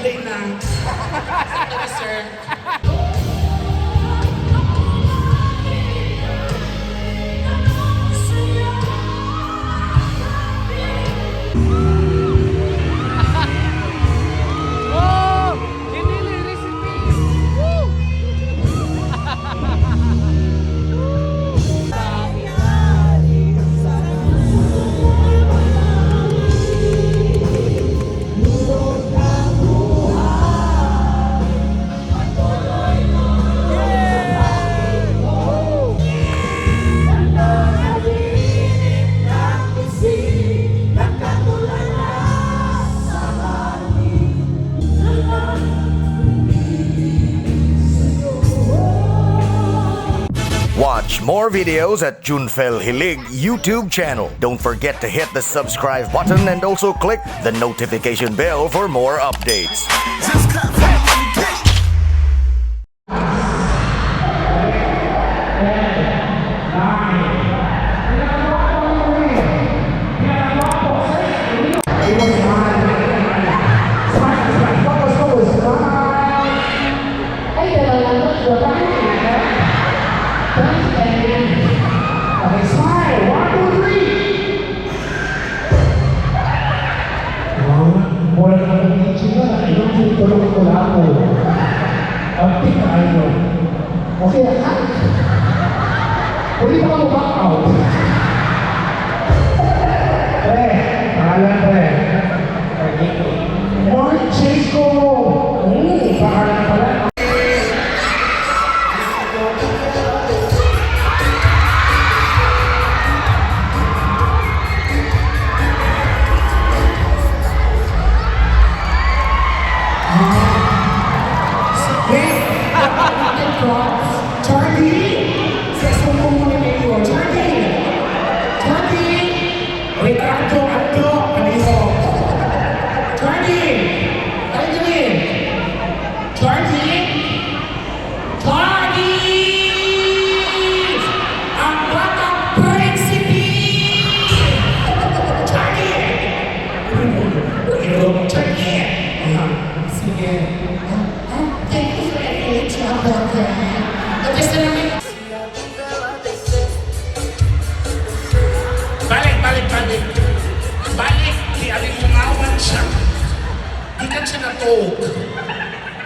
sideline na. Tara, sir. Watch more videos at Junfel Hilig YouTube channel. Don't forget to hit the subscribe button and also click the notification bell for more updates. Okay, pwede pa ako back out. Pre, pangalan pre. Mark Chasco. Pangalan pala. Balik, di aling umawan siya. Di ka siya na-talk.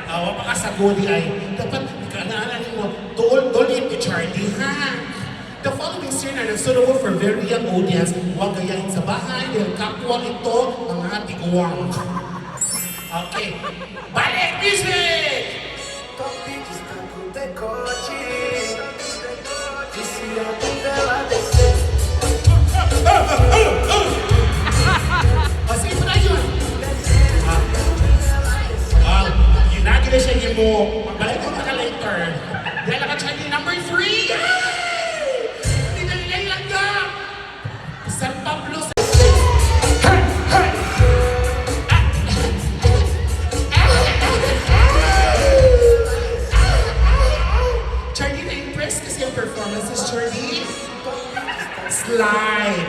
Awa pa ka sa guli ay, dapat ikanaanan mo, dolit ni Charlie, ha? The following scene ay nagsunubo for very young audience. Huwag gayahin sa bahay, dahil kapwa ito ang ating uwang. Okay, balik music! Kasi ito na yun. Ginagi na siya mo. Magbalik ko ka later. Dahil naka-Charlie number 3. Hindi na nilayang ka. San Pablo sa... Charlie na-impress kasi ang performances, Charlie. Slide.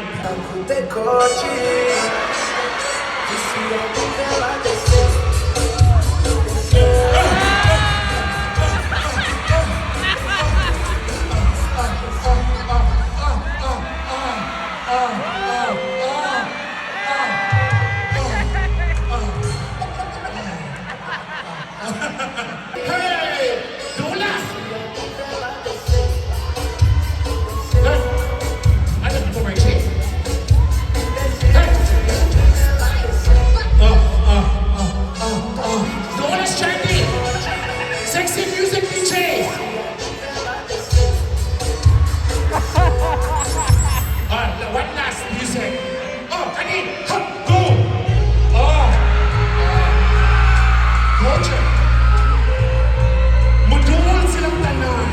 Hey! Dula! Ano ito, Margie? Hey! Dula's Charlie! Sexy music DJ! One last music. Kanin! Go! Roger! Mudul silang tanan.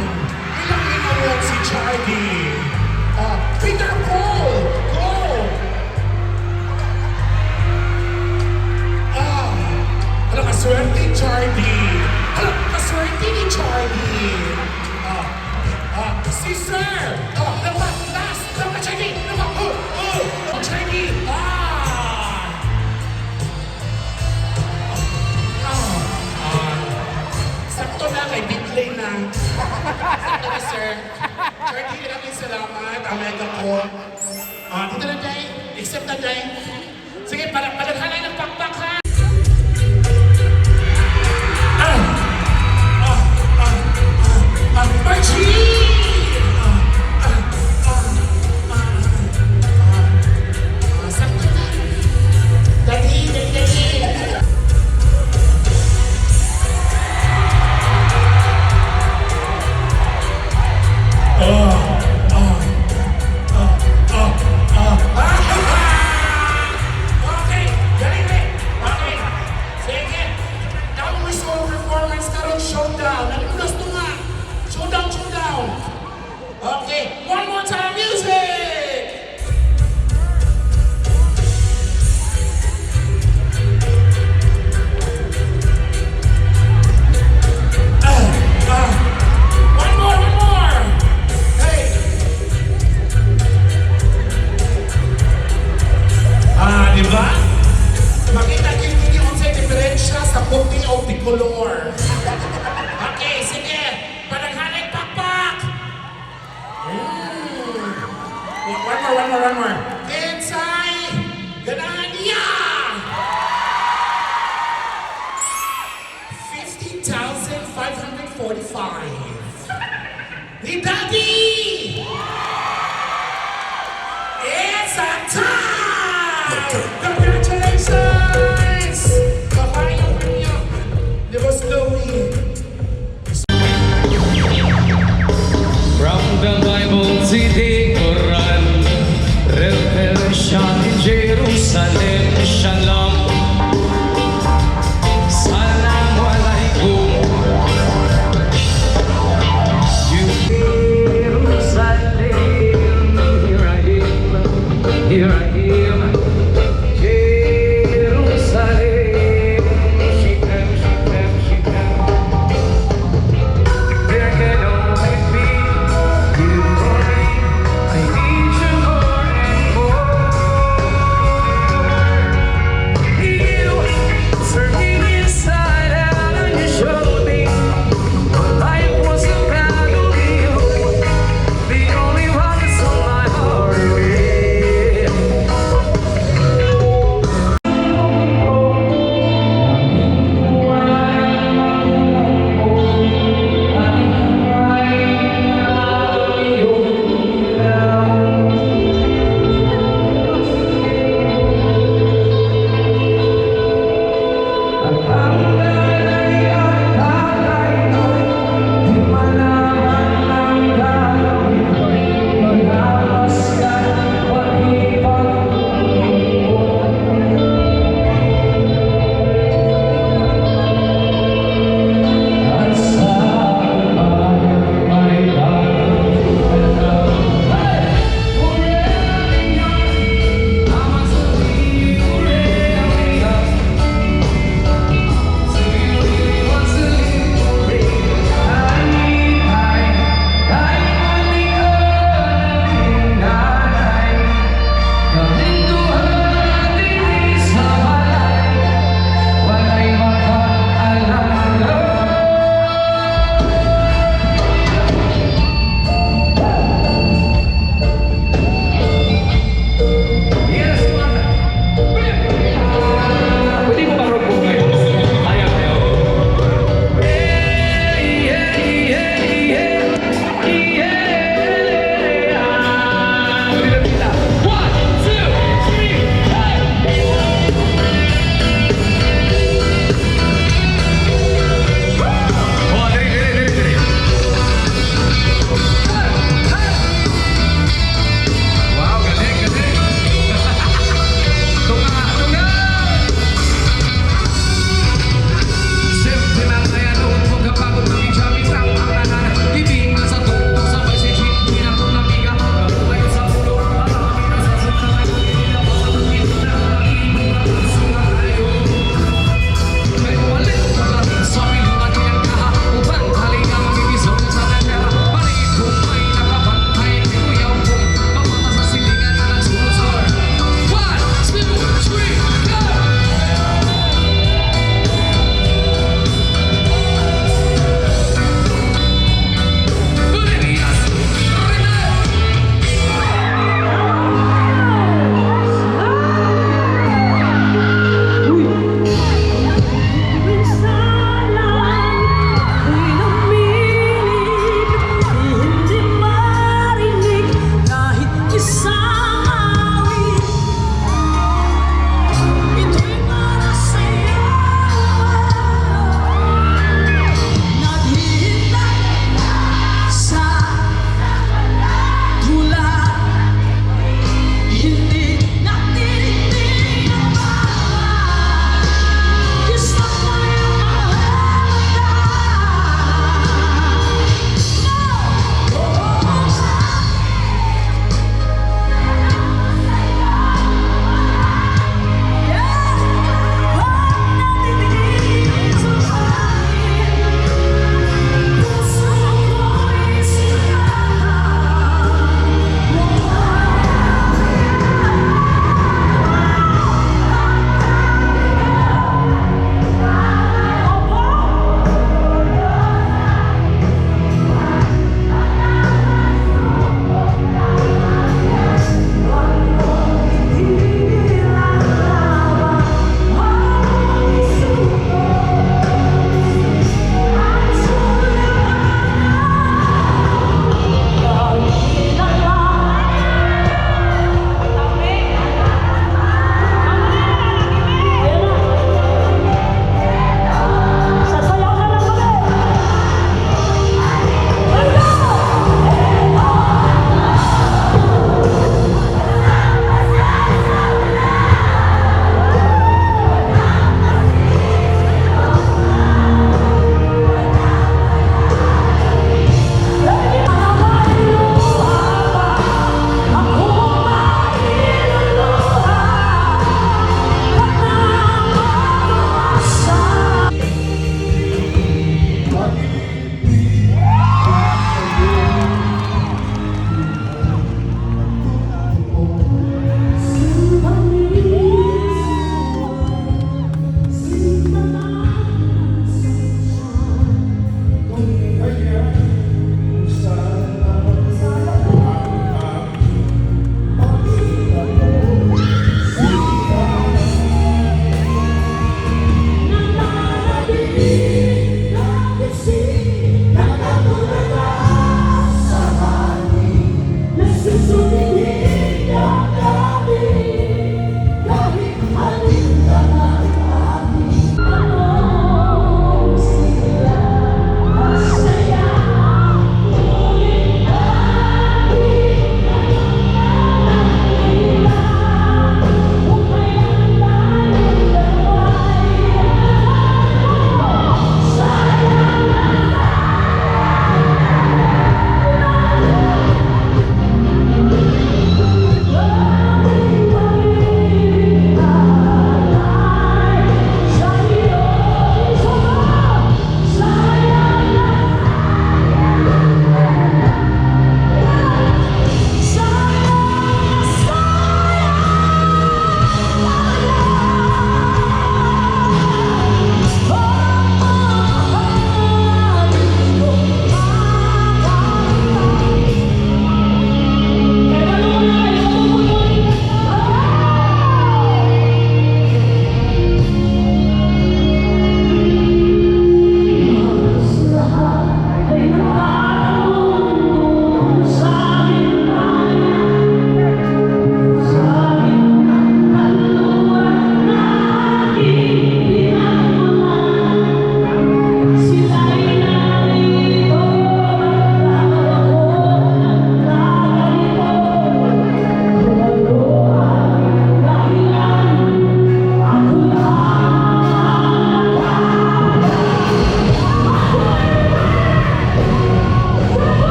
Ilang inawag si Charlie. Peter Paul! Go! Alam, kaswerte ni Charlie. Alam, kaswerte ni Charlie. Si Sir! Dapat, last! Dapat, Charlie! Dapat, Charlie! Sige, sir. Chardy, maraming salamat. Amega ko. Dito na, Day. Accept na, Day. Sige, padaghanan ng pakpak, ha? Margie! Sakto na. Dali. Okay, dali. Okay. Sige. Now we saw performance karon showdown. Ano gusto nga? Showdown. Okay, one more time, music! One more! Hey! Di ba? Makita kayo yung sa diferensya sa puti o bicolor. Okay, sige. Padaghanay pakpak! One more. Insay! Ganahan niya! 50,545. Ni Daddy! It's a time! Congratulations! Kapayo ko niyo. Di ba, Chloe? From the Bible to the Quran, Revelation in Jerusalem, Shalom. Salamu alaikum. You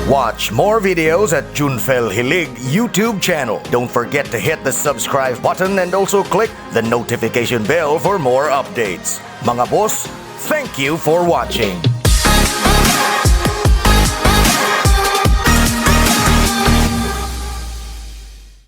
Watch more videos at Junfel Hilig YouTube channel. Don't forget to hit the subscribe button and also click the notification bell for more updates. Mga boss, thank you for watching.